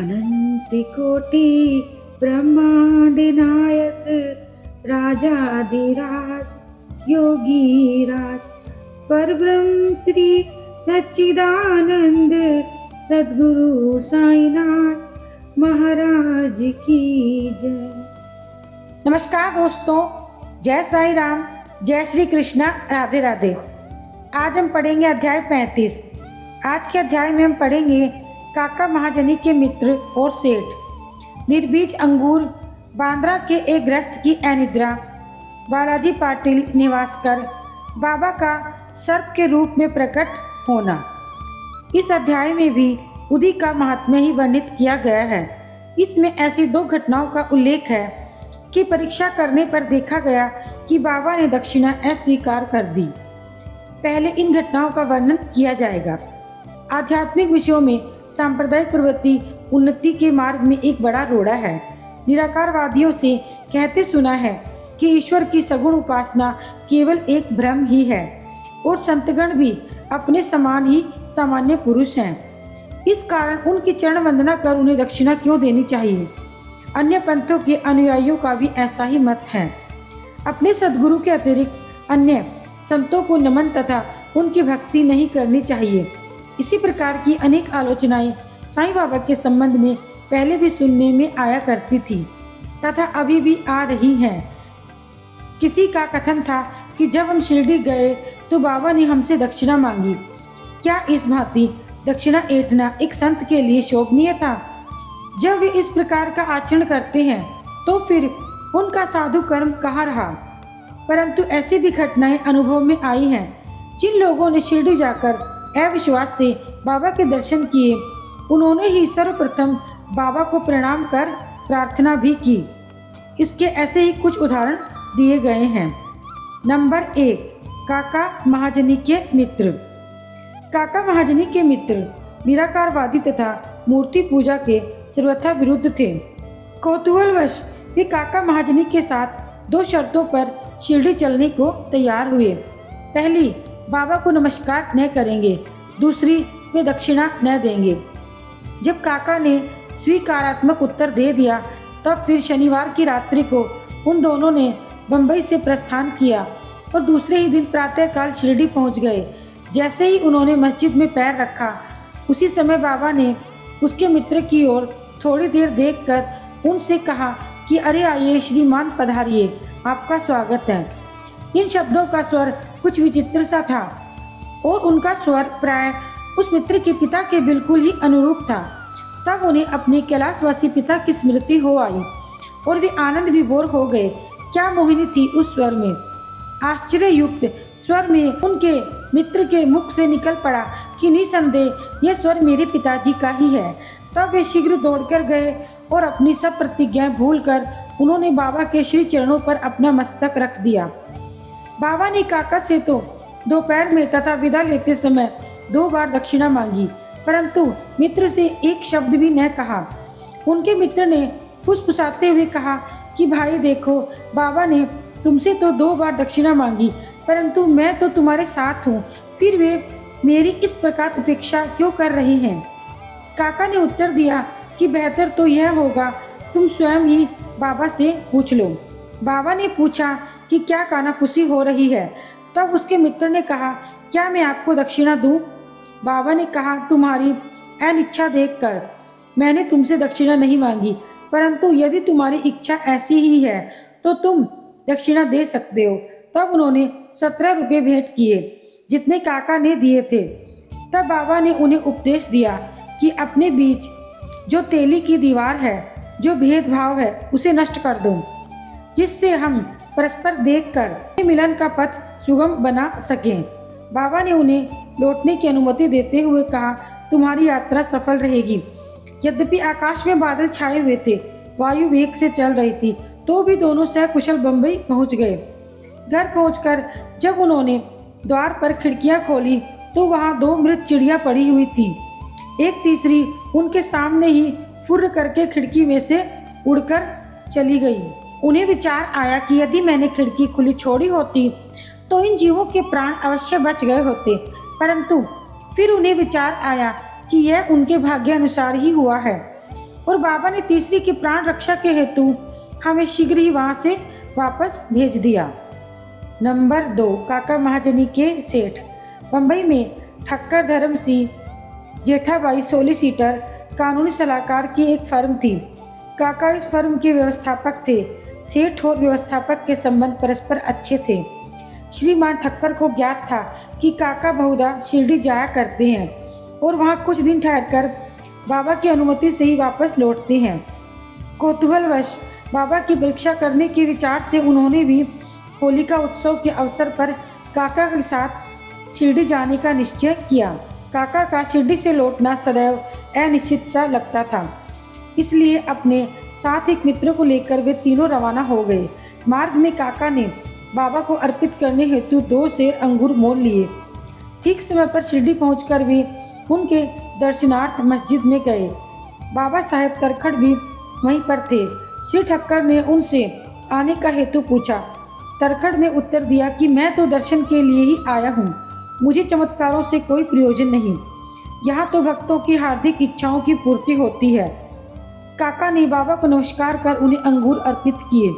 अनंतकोटि ब्रह्मांड नायक राजाधिराज योगी राज परब्रह्म श्री सच्चिदानंद सद्गुरु साईनाथ महाराज की जय। नमस्कार दोस्तों, जय साई राम, जय श्री कृष्णा, राधे राधे। आज हम पढ़ेंगे अध्याय 35। आज के अध्याय में हम पढ़ेंगे काका महाजनी के मित्र और सेठ। निर्बीज अंगूर बांद्रा के एक गृहस्थ की अनिद्रा। बालाजी पाटिल निवासकर बाबा का सर्प के रूप में प्रकट होना। इस अध्याय में भी उदी का महात्म्य ही वर्णित किया गया है। इसमें ऐसी दो घटनाओं का उल्लेख है कि परीक्षा करने पर देखा गया कि बाबा ने दक्षिणा अस्वीकार कर दी। पहले इन घटनाओं का वर्णन किया जाएगा। आध्यात्मिक विषयों में सांप्रदायिक प्रवृत्ति उन्नति के मार्ग में एक बड़ा रोड़ा है। निराकारवादियों से कहते सुना है कि ईश्वर की सगुण उपासना केवल एक भ्रम ही है और संतगण भी अपने समान ही सामान्य पुरुष हैं। इस कारण उनकी चरण वंदना कर उन्हें दक्षिणा क्यों देनी चाहिए। अन्य पंथों के अनुयायियों का भी ऐसा ही मत है। अपने सद्गुरु के अतिरिक्त अन्य संतों को नमन तथा उनकी भक्ति नहीं करनी चाहिए। इसी प्रकार की अनेक आलोचनाएं साईं बाबा के संबंध में पहले भी सुनने में आया करती थी तथा अभी भी आ रही हैं। किसी का कथन था कि जब हम शिरडी गए तो बाबा ने हमसे दक्षिणा मांगी। क्या इस भांति दक्षिणा ऐंठना एक संत के लिए शोभनीय था? जब वे इस प्रकार का आचरण करते हैं तो फिर उनका साधु कर्म कहाँ रहा? परंतु ऐसी भी घटनाएं अनुभव में आई हैं। जिन लोगों ने शिरडी जाकर अविश्वास से बाबा के दर्शन किए, उन्होंने ही सर्वप्रथम बाबा को प्रणाम कर प्रार्थना भी की। इसके ऐसे ही कुछ उदाहरण दिए गए हैं। नंबर 1, काका महाजनी के मित्र। काका महाजनी के मित्र निराकारवादी तथा मूर्ति पूजा के सर्वथा विरुद्ध थे। कौतूहलवश वे काका महाजनी के साथ दो शर्तों पर शिरडी चलने को तैयार हुए। पहली, बाबा को नमस्कार न करेंगे, दूसरी, वे दक्षिणा न देंगे। जब काका ने स्वीकारात्मक उत्तर दे दिया तब फिर शनिवार की रात्रि को उन दोनों ने बंबई से प्रस्थान किया और दूसरे ही दिन प्रातःकाल शिरडी पहुंच गए। जैसे ही उन्होंने मस्जिद में पैर रखा, उसी समय बाबा ने उसके मित्र की ओर थोड़ी देर देखकर उनसे कहा कि अरे आइए श्रीमान, पधारिए, आपका स्वागत है। इन शब्दों का स्वर कुछ विचित्र सा था और उनका स्वर प्राय उस मित्र के पिता के बिल्कुल ही अनुरूप था। तब उन्हें अपने कैलाशवासी पिता की स्मृति हो आई और वे आनंद विभोर हो गए। क्या मोहिनी थी उस स्वर में! आश्चर्ययुक्त स्वर में उनके मित्र के मुख से निकल पड़ा कि निसंदेह यह स्वर मेरे पिताजी का ही है। तब वे शीघ्र दौड़कर गए और अपनी सब प्रतिज्ञाएं भूलकर उन्होंने बाबा के श्री चरणों पर अपना मस्तक रख दिया। बाबा ने काका से तो दोपहर में तथा विदा लेते समय 2 बार दक्षिणा मांगी, परंतु मित्र से एक शब्द भी न कहा। उनके मित्र ने फुसफुसाते हुए कहा कि भाई देखो, बाबा ने तुमसे तो 2 बार दक्षिणा मांगी, परंतु मैं तो तुम्हारे साथ हूँ, फिर वे मेरी इस प्रकार उपेक्षा क्यों कर रही हैं? काका ने उत्तर दिया कि बेहतर तो यह होगा तुम स्वयं ही बाबा से पूछ लो। बाबा ने पूछा कि क्या कानाफूसी हो रही है? तब उसके मित्र ने कहा, क्या मैं आपको दक्षिणा दूं? बाबा ने कहा, तुम्हारी अनिच्छा देखकर मैंने तुमसे दक्षिणा नहीं मांगी, परंतु यदि तुम्हारी इच्छा ऐसी ही है तो तुम दक्षिणा दे सकते हो। तब उन्होंने 17 रुपये भेंट किए, जितने काका ने दिए थे। तब बाबा ने उन्हें उपदेश दिया कि अपने बीच जो तेली की दीवार है, जो भेदभाव है, उसे नष्ट कर दो, जिससे हम परस्पर देखकर मिलन का पथ सुगम बना सकें। बाबा ने उन्हें लौटने की अनुमति देते हुए कहा, तुम्हारी यात्रा सफल रहेगी। यद्यपि आकाश में बादल छाए हुए थे, वायु वेग से चल रही थी, तो भी दोनों सकुशल बंबई पहुंच गए। घर पहुंचकर जब उन्होंने द्वार पर खिड़कियां खोली तो वहां 2 मृत चिड़िया पड़ी हुई थी। एक तीसरी उनके सामने ही फुर्र करके खिड़की में से उड़कर चली गई। उन्हें विचार आया कि यदि मैंने खिड़की खुली छोड़ी होती तो इन जीवों के प्राण अवश्य बच गए होते, परंतु फिर उन्हें विचार आया कि यह उनके भाग्य अनुसार ही हुआ है। और बाबा ने तीसरी की प्राण रक्षा के हेतु हमें शीघ्र ही वहां से वापस भेज दिया। नंबर 2, काका महाजनी के सेठ। बम्बई में ठक्कर धर्म सिंह जेठाबाई सोलिसिटर कानूनी सलाहकार की एक फर्म थी। काका इस फर्म के व्यवस्थापक थे। सेठ और व्यवस्थापक के संबंध परस्पर अच्छे थे। श्रीमान ठक्कर को ज्ञात था कि काका बहुधा शिरडी जाया करते हैं और वहां कुछ दिन ठहरकर बाबा की अनुमति से ही वापस लौटते हैं। कौतूहलवश बाबा की परीक्षा करने के विचार से उन्होंने भी होलिका उत्सव के अवसर पर काका के साथ शिरडी जाने का निश्चय किया। काका का शिरडी से लौटना सदैव अनिश्चित सा लगता था, इसलिए अपने साथ एक मित्र को लेकर वे तीनों रवाना हो गए। मार्ग में काका ने बाबा को अर्पित करने हेतु 2 सेर अंगूर मोल लिए। ठीक समय पर शिरडी पहुंचकर वे उनके दर्शनार्थ मस्जिद में गए। बाबा साहेब तरखड़ भी वहीं पर थे। श्री ठक्कर ने उनसे आने का हेतु पूछा। तरखड़ ने उत्तर दिया कि मैं तो दर्शन के लिए ही आया हूँ, मुझे चमत्कारों से कोई प्रयोजन नहीं, यहाँ तो भक्तों की हार्दिक इच्छाओं की पूर्ति होती है। काका ने बाबा को नमस्कार कर उन्हें अंगूर अर्पित किए।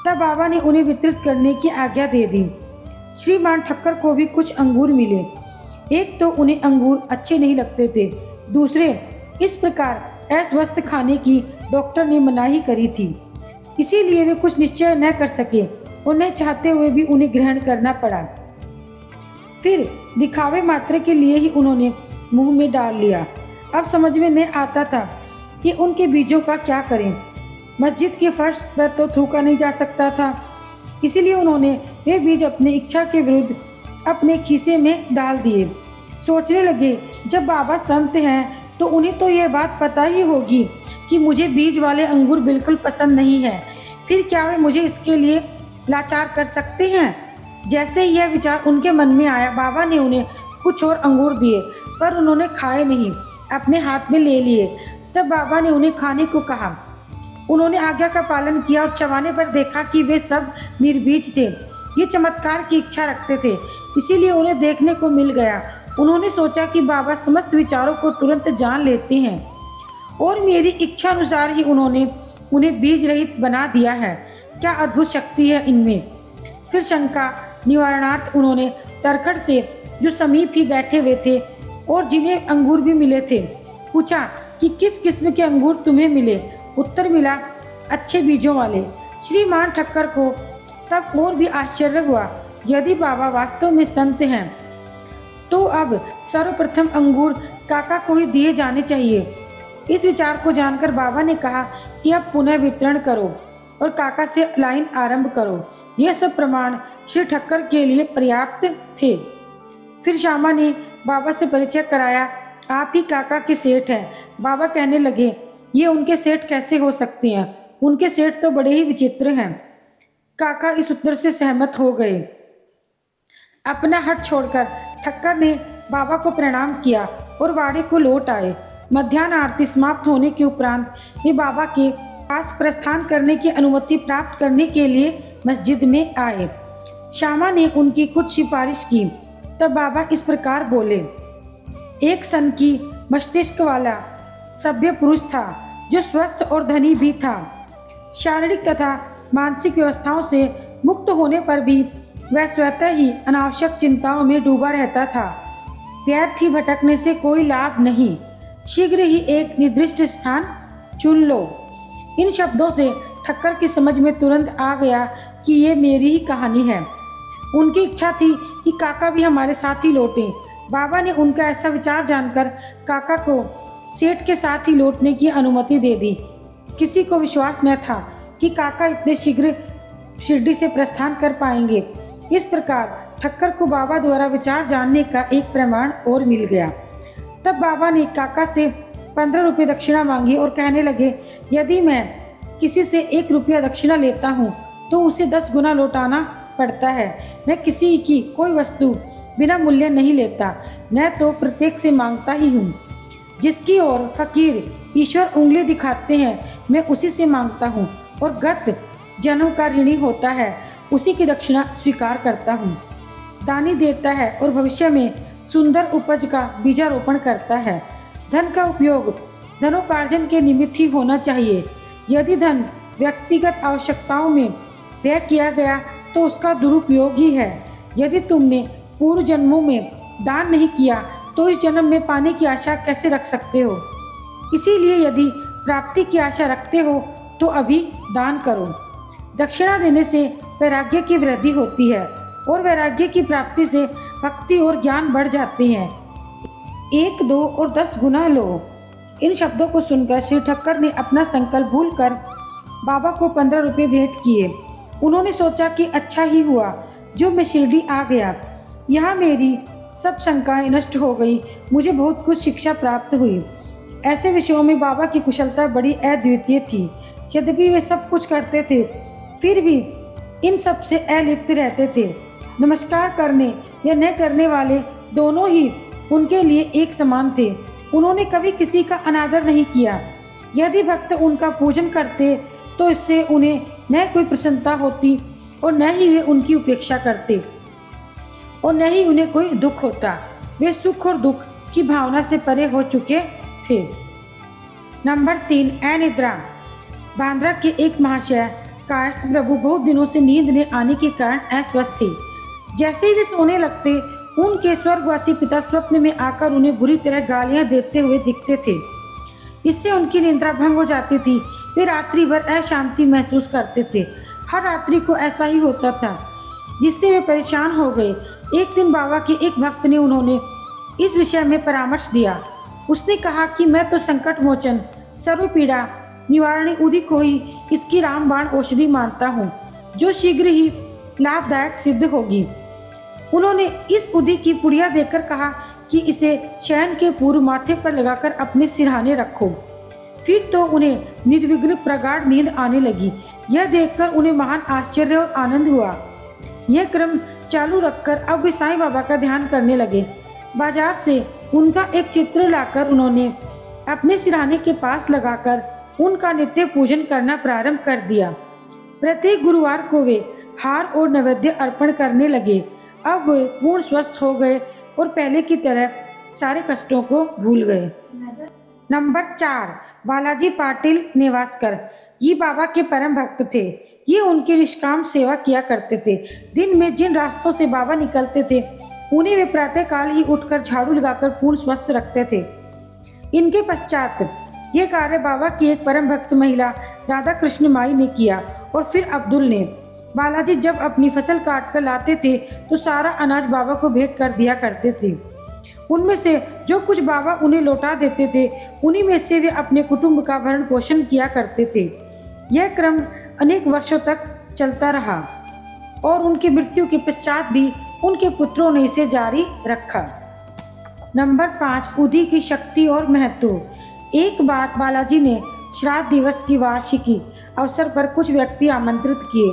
तब बाबा ने उन्हें वितरित करने की आज्ञा दे दी। श्रीमान ठक्कर को भी कुछ अंगूर मिले। एक तो उन्हें अंगूर अच्छे नहीं लगते थे, दूसरे इस प्रकार अस्वस्थ खाने की डॉक्टर ने मनाही करी थी, इसीलिए वे कुछ निश्चय न कर सके और न चाहते हुए भी उन्हें ग्रहण करना पड़ा। फिर दिखावे मात्र के लिए ही उन्होंने मुंह में डाल लिया। अब समझ में नहीं आता था कि उनके बीजों का क्या करें। मस्जिद के फर्श पर तो थूका नहीं जा सकता था, इसीलिए उन्होंने वे बीज अपनी इच्छा के विरुद्ध अपने खीसे में डाल दिए। सोचने लगे, जब बाबा संत हैं तो उन्हें तो यह बात पता ही होगी कि मुझे बीज वाले अंगूर बिल्कुल पसंद नहीं है, फिर क्या वे मुझे इसके लिए लाचार कर सकते हैं। जैसे ही यह विचार उनके मन में आया, बाबा ने उन्हें कुछ और अंगूर दिए, पर उन्होंने खाए नहीं, अपने हाथ में ले लिए। तब बाबा ने उन्हें खाने को कहा। उन्होंने आज्ञा का पालन किया और चबाने पर देखा कि वे सब निर्बीज थे। ये चमत्कार की इच्छा रखते थे, इसीलिए उन्हें देखने को मिल गया। उन्होंने सोचा कि बाबा समस्त विचारों को तुरंत जान लेते हैं और मेरी इच्छा अनुसार ही उन्होंने उन्हें बीज रहित बना दिया है। क्या अद्भुत शक्ति है इनमें। फिर शंका निवारणार्थ उन्होंने तरखड़ से, जो समीप ही बैठे हुए थे और जिन्हें अंगूर भी मिले थे, पूछा कि किस किस्म के अंगूर तुम्हें मिले। उत्तर मिला, अच्छे बीजों वाले। श्रीमान ठक्कर को तब और भी आश्चर्य हुआ। यदि बाबा वास्तव में संत हैं तो अब सर्वप्रथम अंगूर काका को ही दिए जाने चाहिए। इस विचार को जानकर बाबा ने कहा कि अब पुनः वितरण करो और काका से लाइन आरंभ करो। यह सब प्रमाण श्री ठक्कर के लिए पर्याप्त थे। फिर श्यामा ने बाबा से परिचय कराया। आप ही काका के सेठ हैं। बाबा कहने लगे, ये उनके सेठ कैसे हो सकते हैं, उनके सेठ तो बड़े ही विचित्र हैं। काका इस उत्तर से सहमत हो गए। अपना हट छोड़कर ठक्कर ने बाबा को प्रणाम किया और वाड़े को लौट आए। मध्याह्न आरती समाप्त होने के उपरांत वे बाबा के पास प्रस्थान करने की अनुमति प्राप्त करने के लिए मस्जिद में आए। श्यामा ने उनकी कुछ सिफारिश की। तब बाबा इस प्रकार बोले, एक सन की मस्तिष्क वाला सभ्य पुरुष था, जो स्वस्थ और धनी भी था। शारीरिक तथा मानसिक व्यवस्थाओं से मुक्त होने पर भी वह स्वतः ही अनावश्यक चिंताओं में डूबा रहता था। व्यर्थ ही भटकने से कोई लाभ नहीं, शीघ्र ही एक निर्दिष्ट स्थान चुन लो। इन शब्दों से ठक्कर की समझ में तुरंत आ गया कि ये मेरी ही कहानी है। उनकी इच्छा थी कि काका भी हमारे साथ ही लौटें। बाबा ने उनका ऐसा विचार जानकर काका को सेठ के साथ ही लौटने की अनुमति दे दी। किसी को विश्वास न था कि काका इतने शीघ्र शिरडी से प्रस्थान कर पाएंगे। इस प्रकार ठक्कर को बाबा द्वारा विचार जानने का एक प्रमाण और मिल गया। तब बाबा ने काका से 15 रुपये दक्षिणा मांगी और कहने लगे, यदि मैं किसी से 1 रुपया दक्षिणा लेता हूँ तो उसे 10 गुना लौटाना पड़ता है। मैं किसी की कोई वस्तु बिना मूल्य नहीं लेता, न तो प्रत्येक से मांगता ही हूँ। जिसकी ओर फकीर ईश्वर उंगली दिखाते हैं, मैं उसी से मांगता हूँ और गत जन्म का ऋणी होता है, उसी की दक्षिणा स्वीकार करता हूँ। दानी देता है और भविष्य में सुंदर उपज का बीजारोपण करता है। धन का उपयोग धनोपार्जन के निमित्त ही होना चाहिए। यदि धन व्यक्तिगत आवश्यकताओं में व्यय किया गया तो उसका दुरुपयोग ही है। यदि तुमने पूर्व जन्मों में दान नहीं किया तो इस जन्म में पाने की आशा कैसे रख सकते हो। इसीलिए यदि प्राप्ति की आशा रखते हो तो अभी दान करो। दक्षिणा देने से वैराग्य की वृद्धि होती है और वैराग्य की प्राप्ति से भक्ति और ज्ञान बढ़ जाते हैं। 1, 2 और 10 गुना लो। इन शब्दों को सुनकर श्री ठक्कर ने अपना संकल्प भूलकर बाबा को 15 रुपये भेंट किए। उन्होंने सोचा कि अच्छा ही हुआ जो मैं शिरडी आ गया, यहाँ मेरी सब शंकाएं नष्ट हो गई, मुझे बहुत कुछ शिक्षा प्राप्त हुई। ऐसे विषयों में बाबा की कुशलता बड़ी अद्वितीय थी। यद्यपि वे सब कुछ करते थे फिर भी इन सब से अलिप्त रहते थे। नमस्कार करने या न करने वाले दोनों ही उनके लिए एक समान थे। उन्होंने कभी किसी का अनादर नहीं किया। यदि भक्त उनका पूजन करते तो इससे उन्हें न कोई प्रसन्नता होती और न ही वे उनकी उपेक्षा करते और न ही उन्हें कोई दुख होता। वे सुख और दुख की भावना से परे हो चुके थे। नंबर 3, अनिद्रा। बांद्रा के एक महाशय कायस्थ प्रभु बहुत दिनों से नींद न आने के कारण अस्वस्थ थे। जैसे ही वे सोने लगते उनके स्वर्गवासी पिता स्वप्न में आकर उन्हें बुरी तरह गालियां देते हुए दिखते थे। इससे उनकी निद्रा भंग हो जाती थी। वे रात्रि भर अशांति महसूस करते थे। हर रात्रि को ऐसा ही होता था, जिससे वे परेशान हो गए। एक दिन बाबा के एक भक्त ने उन्होंने इस विषय में परामर्श दिया। उसने कहा कि मैं तो संकट मोचन सर्व पीड़ा निवारणी उदी को ही इसकी रामबाण औषधि मानता हूँ, जो शीघ्र ही लाभदायक सिद्ध होगी। उन्होंने इस उदी की पुड़िया देकर कहा कि इसे शयन के पूर्व माथे पर लगाकर अपने सिरहाने रखो। फिर तो उन्हें निर्विघ्न प्रगाढ़ नींद आने लगी। यह देखकर उन्हें महान आश्चर्य और आनंद हुआ। यह क्रम चालू रखकर अब वे साईं बाबा का ध्यान करने लगे। बाजार से उनका एक चित्र लाकर उन्होंने अपने सिरहाने के पास लगाकर उनका नित्य पूजन करना प्रारंभ कर दिया। प्रत्येक गुरुवार को वे हार और नैवेद्य अर्पण करने लगे। अब वे पूर्ण स्वस्थ हो गए और पहले की तरह सारे कष्टों को भूल गए। नंबर 4, बालाजी पाटिल नेवासकर। ये बाबा के परम भक्त थे। ये उनकी निष्काम सेवा किया करते थे। दिन में जिन रास्तों से बाबा निकलते थे उन्हें वे प्रातः काल ही उठकर झाड़ू लगाकर पूर्ण स्वस्थ रखते थे। इनके पश्चात ये कार्य बाबा की एक परम भक्त महिला राधा कृष्ण माई ने किया और फिर अब्दुल ने। बालाजी जब अपनी फसल काट कर लाते थे तो सारा अनाज बाबा को भेंट कर दिया करते थे। उनमें से जो कुछ बाबा उन्हें लौटा देते थे उन्हीं में से वे अपने कुटुंब का भरण पोषण किया करते थे। यह क्रम अनेक वर्षों तक चलता रहा और उनकी मृत्यु के पश्चात भी उनके पुत्रों ने इसे जारी रखा। नंबर 5, उदी की शक्ति और महत्व। एक बार बालाजी ने श्राद्ध दिवस की वार्षिकी अवसर पर कुछ व्यक्ति आमंत्रित किए।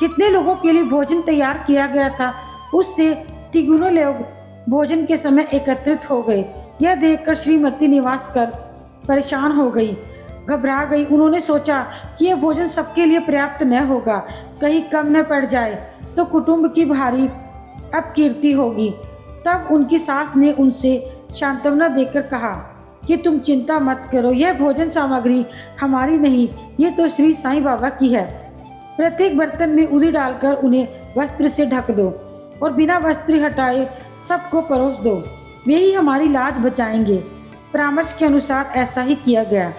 जितने लोगों के लिए भोजन तैयार किया गया था उससे तिगुने लोग भोजन के समय एकत्रित हो गए। यह देखकर श्रीमती निवासकर परेशान हो गई, घबरा गई। उन्होंने सोचा कि यह भोजन सबके लिए पर्याप्त न होगा, कहीं कम न पड़ जाए तो कुटुंब की भारी अपकीर्ति होगी। तब उनकी सास ने उनसे सांत्वना देकर कहा कि तुम चिंता मत करो, यह भोजन सामग्री हमारी नहीं, ये तो श्री साईं बाबा की है। प्रत्येक बर्तन में उदी डालकर उन्हें वस्त्र से ढक दो और बिना वस्त्र हटाए सबको परोस दो, वे ही हमारी लाज बचाएंगे। परामर्श के अनुसार ऐसा ही किया गया।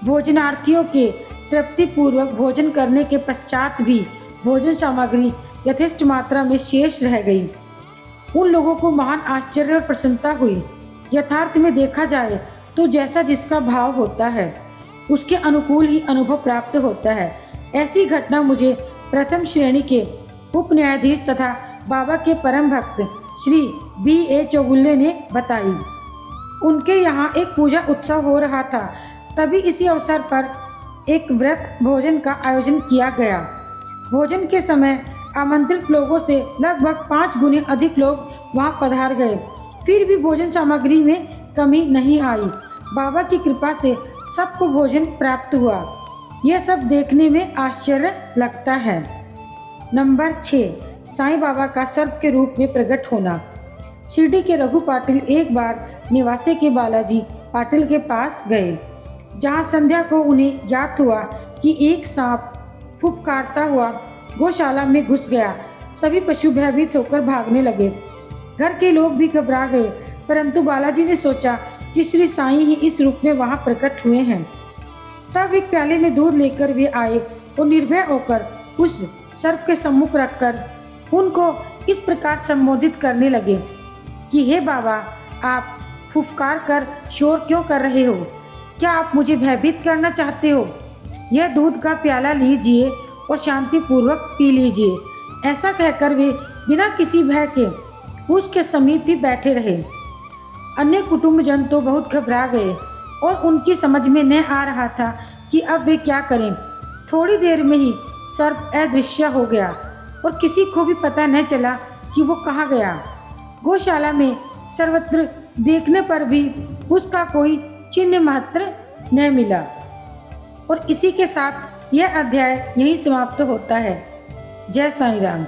भोजनार्थियों के तृप्तिपूर्वक भोजन करने के पश्चात भी भोजन सामग्री यथेष्ट मात्रा में शेष रह गई। उन लोगों को महान आश्चर्य और प्रसन्नता हुई। यथार्थ में देखा जाए तो जैसा जिसका भाव होता है उसके अनुकूल ही अनुभव प्राप्त होता है। ऐसी घटना मुझे प्रथम श्रेणी के उप न्यायाधीश तथा बाबा के परम भक्त श्री B.A. चौगुले ने बताई। उनके यहाँ एक पूजा उत्सव हो रहा था। तभी इसी अवसर पर एक व्रत भोजन का आयोजन किया गया। भोजन के समय आमंत्रित लोगों से लगभग 5 गुने अधिक लोग वहाँ पधार गए। फिर भी भोजन सामग्री में कमी नहीं आई। बाबा की कृपा से सबको भोजन प्राप्त हुआ। यह सब देखने में आश्चर्य लगता है। नंबर 6, साईं बाबा का सर्प के रूप में प्रकट होना। शिरडी के रघु पाटिल एक बार निवासी के बालाजी पाटिल के पास गए, जहाँ संध्या को उन्हें ज्ञात हुआ कि एक सांप फुफकारता हुआ गौशाला में घुस गया। सभी पशु भयभीत होकर भागने लगे। घर के लोग भी घबरा गए, परंतु बालाजी ने सोचा कि श्री साईं ही इस रूप में वहां प्रकट हुए हैं। तब एक प्याले में दूध लेकर वे आए और निर्भय होकर उस सर्प के सम्मुख रखकर उनको इस प्रकार संबोधित करने लगे कि हे बाबा, आप फुफकार कर शोर क्यों कर रहे हो? क्या आप मुझे भयभीत करना चाहते हो? यह दूध का प्याला लीजिए और शांतिपूर्वक पी लीजिए। ऐसा कहकर वे बिना किसी भय के उसके समीप ही बैठे रहे। अन्य कुटुंबजन तो बहुत घबरा गए और उनकी समझ में न आ रहा था कि अब वे क्या करें। थोड़ी देर में ही सर्प अदृश्य हो गया और किसी को भी पता न चला कि वो कहाँ गया। गौशाला में सर्वत्र देखने पर भी उसका कोई चिन्ह मात्र न मिला। और इसी के साथ यह अध्याय यहीं समाप्त होता है। जय साईं राम।